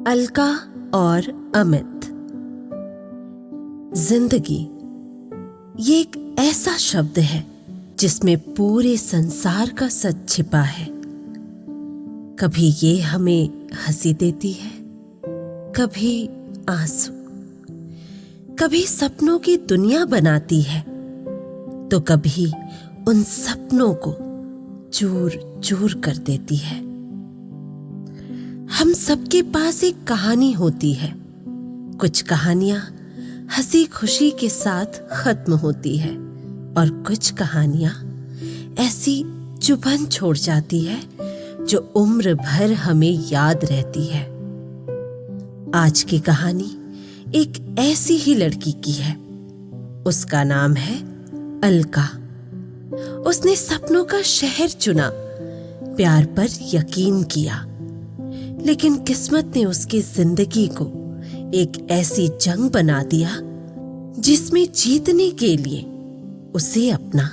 अलका और अमित। जिंदगी ये एक ऐसा शब्द है जिसमें पूरे संसार का सच छिपा है। कभी ये हमें हंसी देती है, कभी आंसू, कभी सपनों की दुनिया बनाती है, तो कभी उन सपनों को चूर चूर कर देती है। हम सबके पास एक कहानी होती है। कुछ कहानियां हंसी खुशी के साथ खत्म होती है और कुछ कहानियां ऐसी चुभन छोड़ जाती है जो उम्र भर हमें याद रहती है। आज की कहानी एक ऐसी ही लड़की की है। उसका नाम है अलका। उसने सपनों का शहर चुना, प्यार पर यकीन किया, लेकिन किस्मत ने उसकी जिंदगी को एक ऐसी जंग बना दिया जिसमें जीतने के लिए उसे अपना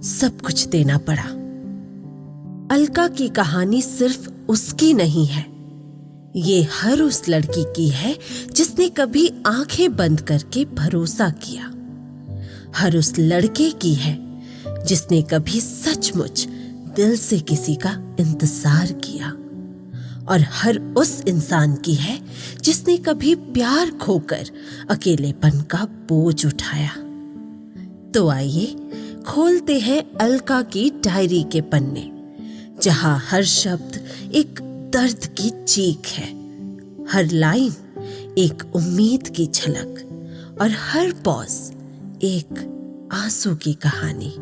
सब कुछ देना पड़ा। अलका की कहानी सिर्फ उसकी नहीं है, ये हर उस लड़की की है जिसने कभी आंखें बंद करके भरोसा किया। हर उस लड़के की है जिसने कभी सचमुच दिल से किसी का इंतजार किया। और हर उस इंसान की है जिसने कभी प्यार खोकर अकेलेपन का बोझ उठाया। तो आइए खोलते हैं अलका की डायरी के पन्ने, जहां हर शब्द एक दर्द की चीख है, हर लाइन एक उम्मीद की झलक और हर पॉज एक आंसू की कहानी।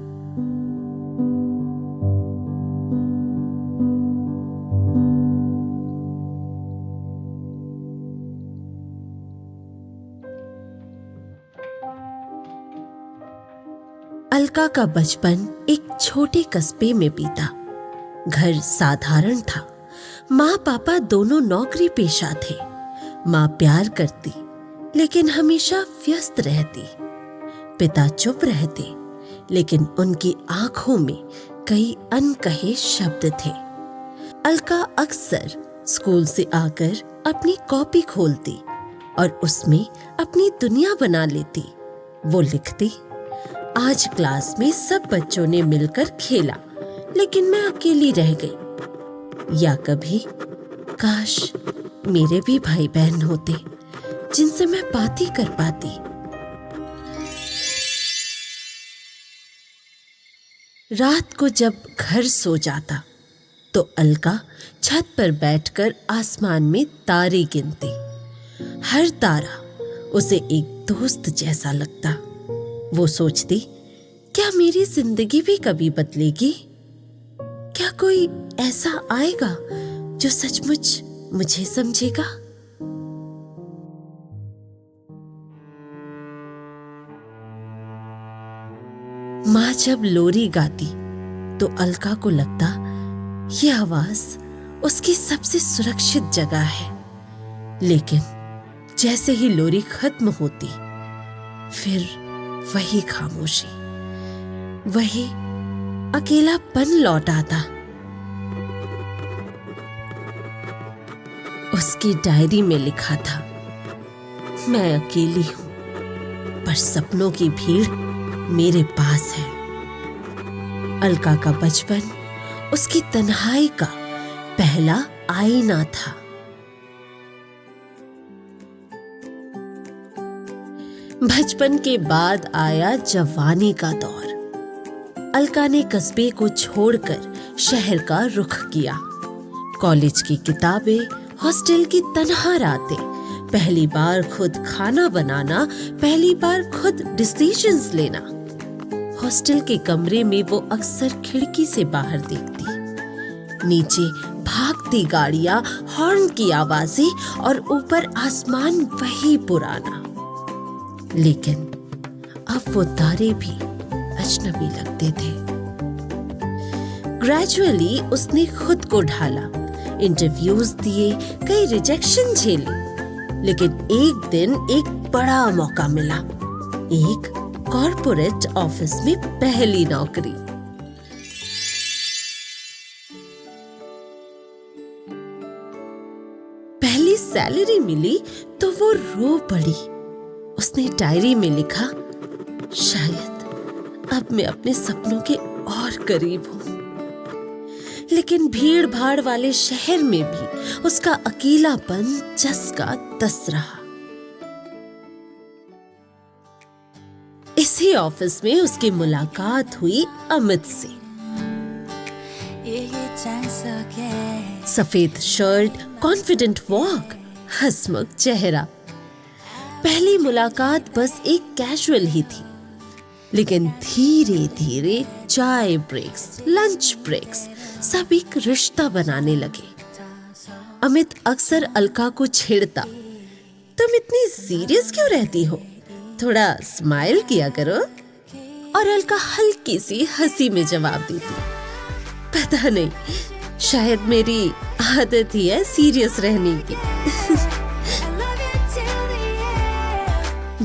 अलका का बचपन एक छोटे कस्बे में बीता। घर साधारण था। माँ पापा दोनों नौकरी पेशा थे। माँ प्यार करती लेकिन हमेशा व्यस्त रहती। पिता चुप रहते लेकिन उनकी आंखों में कई अनकहे शब्द थे। अलका अक्सर स्कूल से आकर अपनी कॉपी खोलती और उसमें अपनी दुनिया बना लेती। वो लिखती, आज क्लास में सब बच्चों ने मिलकर खेला लेकिन मैं अकेली रह गई। या कभी, काश मेरे भी भाई बहन होते जिनसे मैं बातें कर पाती। रात को जब घर सो जाता तो अलका छत पर बैठकर आसमान में तारे गिनती। हर तारा उसे एक दोस्त जैसा लगता। वो सोचती, क्या मेरी जिंदगी भी कभी बदलेगी? क्या कोई ऐसा आएगा जो सचमुच मुझे समझेगा? माँ जब लोरी गाती तो अलका को लगता ये आवाज उसकी सबसे सुरक्षित जगह है। लेकिन जैसे ही लोरी खत्म होती, फिर वही खामोशी, वही अकेलापन लौट आता। उसकी डायरी में लिखा था, मैं अकेली हूं पर सपनों की भीड़ मेरे पास है। अलका का बचपन उसकी तन्हाई का पहला आईना था। बचपन के बाद आया जवानी का दौर। अलका ने कस्बे को छोड़कर शहर का रुख किया। कॉलेज की किताबें, हॉस्टल की तन्हा रातें, पहली बार खुद खाना बनाना, पहली बार खुद डिसीजंस लेना। हॉस्टल के कमरे में वो अक्सर खिड़की से बाहर देखती। नीचे भागती गाड़ियां, हॉर्न की आवाजें और ऊपर आसमान वही पुराना। लेकिन अब वो तारे भी अजनबी लगते थे। ग्रेजुअली उसने खुद को ढाला, इंटरव्यूज दिए, कई रिजेक्शन झेले, लेकिन एक दिन एक बड़ा मौका मिला। एक कॉर्पोरेट ऑफिस में पहली नौकरी। पहली सैलरी मिली तो वो रो पड़ी। उसने डायरी में लिखा, शायद अब मैं अपने सपनों के और करीब हूं। लेकिन भीड़ भाड़ वाले शहर में भी उसका अकेलापन जस का तस रहा। इसी ऑफिस में उसकी मुलाकात हुई अमित से। सफेद शर्ट, कॉन्फिडेंट वॉक, हंसमुख चेहरा। पहली मुलाकात बस एक कैजुअल ही थी, लेकिन धीरे धीरे चाय ब्रेक्स, लंच ब्रेक्स सब एक रिश्ता बनाने लगे। अमित अक्सर अलका को छेड़ता, तुम इतनी सीरियस क्यों रहती हो, थोड़ा स्माइल किया करो। और अलका हल्की सी हंसी में जवाब देती, पता नहीं, शायद मेरी आदत ही है सीरियस रहने की।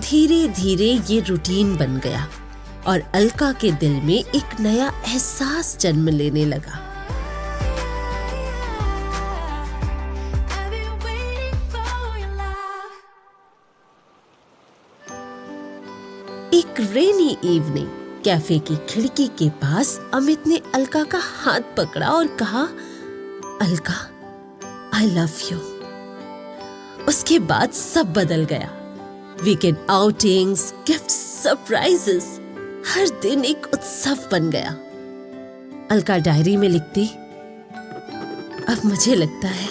धीरे धीरे ये रूटीन बन गया और अलका के दिल में एक नया एहसास जन्म लेने लगा। एक रेनी इवनिंग कैफे की खिड़की के पास अमित ने अलका का हाथ पकड़ा और कहा, अलका, आई लव यू। उसके बाद सब बदल गया। वीकेंड आउटिंग्स, गिफ्ट्स, सरप्राइजेस, हर दिन एक उत्सव बन गया। अलका डायरी में लिखती, अब मुझे लगता है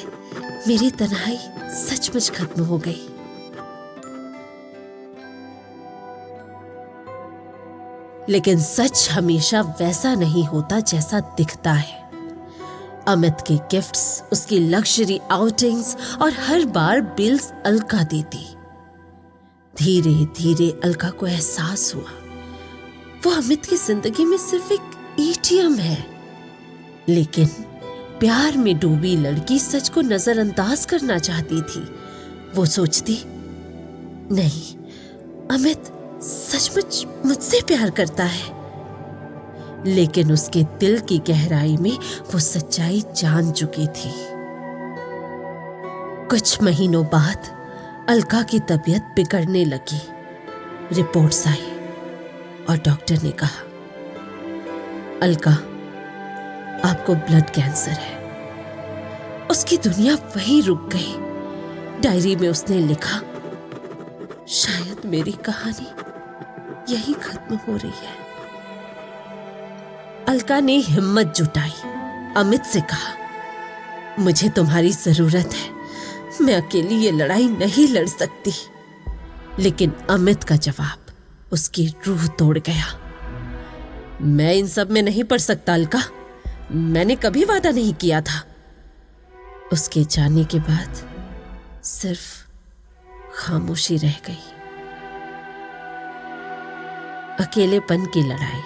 मेरी तन्हाई सचमुच खत्म हो गई। लेकिन सच हमेशा वैसा नहीं होता जैसा दिखता है। अमित के गिफ्ट्स, उसकी लग्जरी आउटिंग्स और हर बार बिल्स अलका देती। धीरे धीरे अलका को एहसास हुआ वो अमित की जिंदगी में सिर्फ एक एटीएम है। लेकिन प्यार में डूबी लड़की सच को नजरअंदाज करना चाहती थी। वो सोचती, नहीं, अमित सचमुच मुझसे प्यार करता है। लेकिन उसके दिल की गहराई में वो सच्चाई जान चुकी थी। कुछ महीनों बाद अलका की तबीयत बिगड़ने लगी। रिपोर्ट्स आई और डॉक्टर ने कहा, अलका, आपको ब्लड कैंसर है। उसकी दुनिया वहीं रुक गई। डायरी में उसने लिखा, शायद मेरी कहानी यही खत्म हो रही है। अलका ने हिम्मत जुटाई, अमित से कहा, मुझे तुम्हारी जरूरत है, मैं अकेली ये लड़ाई नहीं लड़ सकती। लेकिन अमित का जवाब उसकी रूह तोड़ गया। मैं इन सब में नहीं पड़ सकता अलका, मैंने कभी वादा नहीं किया था। उसके जाने के बाद सिर्फ खामोशी रह गई। अकेलेपन की लड़ाई।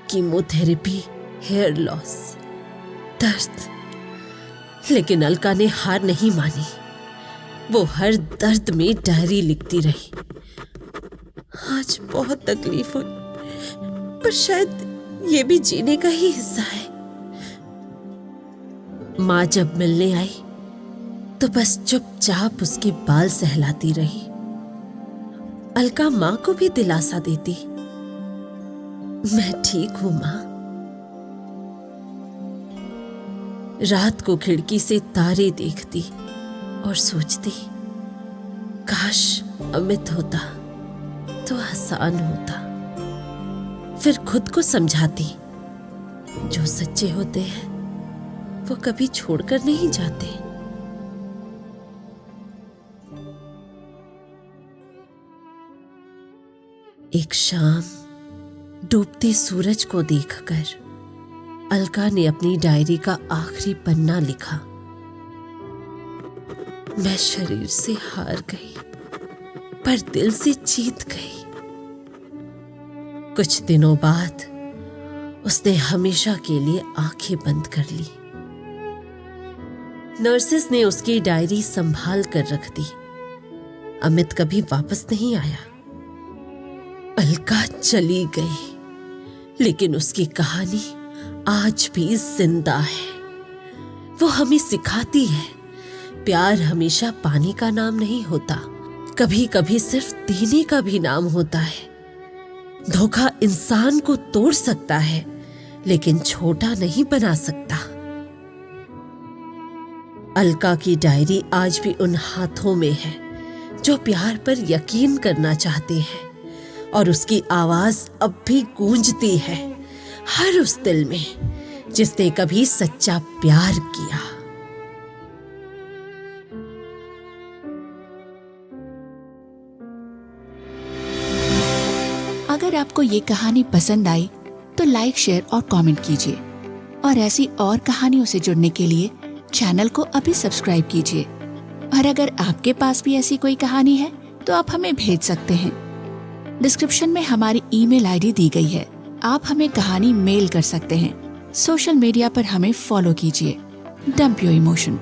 कीमोथेरेपी, हेयर लॉस, दर्द। लेकिन अलका ने हार नहीं मानी। वो हर दर्द में डायरी लिखती रही। आज बहुत तकलीफ हुई, पर शायद ये भी जीने का ही हिस्सा है। माँ जब मिलने आई तो बस चुपचाप उसके बाल सहलाती रही। अलका माँ को भी दिलासा देती, मैं ठीक हूं माँ। रात को खिड़की से तारे देखती और सोचती, काश अमित होता तो आसान होता। फिर खुद को समझाती, जो सच्चे होते हैं वो कभी छोड़कर नहीं जाते। एक शाम डूबते सूरज को देखकर अलका ने अपनी डायरी का आखिरी पन्ना लिखा, मैं शरीर से हार गई पर दिल से जीत गई। कुछ दिनों बाद उसने हमेशा के लिए आंखें बंद कर ली। नर्सेस ने उसकी डायरी संभाल कर रख दी। अमित कभी वापस नहीं आया। अलका चली गई, लेकिन उसकी कहानी आज भी जिंदा है। वो हमें सिखाती है प्यार हमेशा पानी का नाम नहीं होता, कभी कभी सिर्फ देने का भी नाम होता है। धोखा इंसान को तोड़ सकता है लेकिन छोटा नहीं बना सकता। अलका की डायरी आज भी उन हाथों में है जो प्यार पर यकीन करना चाहते हैं, और उसकी आवाज अब भी गूंजती है हर उस दिल में जिसने कभी सच्चा प्यार किया। अगर आपको ये कहानी पसंद आई तो लाइक, शेयर और कमेंट कीजिए, और ऐसी और कहानियों से जुड़ने के लिए चैनल को अभी सब्सक्राइब कीजिए। और अगर आपके पास भी ऐसी कोई कहानी है तो आप हमें भेज सकते हैं। डिस्क्रिप्शन में हमारी ईमेल आईडी दी गई है, आप हमें कहानी मेल कर सकते हैं। सोशल मीडिया पर हमें फॉलो कीजिए, डंप योर इमोशन।